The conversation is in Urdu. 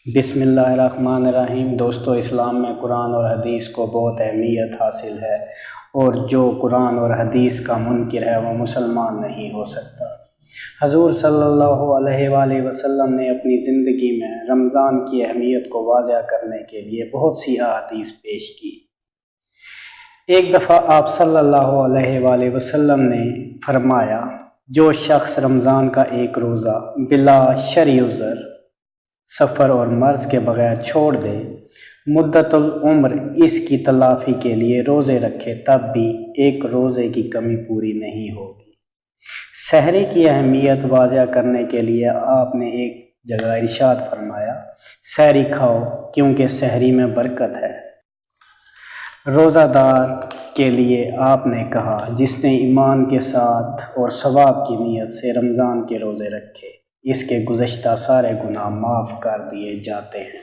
بسم اللہ الرحمن الرحیم۔ دوستو، اسلام میں قرآن اور حدیث کو بہت اہمیت حاصل ہے، اور جو قرآن اور حدیث کا منکر ہے وہ مسلمان نہیں ہو سکتا۔ حضور صلی اللہ علیہ وآلہ وسلم نے اپنی زندگی میں رمضان کی اہمیت کو واضح کرنے کے لیے بہت سی احادیث پیش کی۔ ایک دفعہ آپ صلی اللہ علیہ وآلہ وسلم نے فرمایا، جو شخص رمضان کا ایک روزہ بلا شرعی عذر، سفر اور مرض کے بغیر چھوڑ دے، مدت العمر اس کی تلافی کے لیے روزے رکھے، تب بھی ایک روزے کی کمی پوری نہیں ہوگی۔ سحری کی اہمیت واضح کرنے کے لیے آپ نے ایک جگہ ارشاد فرمایا، سحری کھاؤ کیونکہ سحری میں برکت ہے۔ روزہ دار کے لیے آپ نے کہا، جس نے ایمان کے ساتھ اور ثواب کی نیت سے رمضان کے روزے رکھے، اس کے گزشتہ سارے گناہ معاف کر دیے جاتے ہیں۔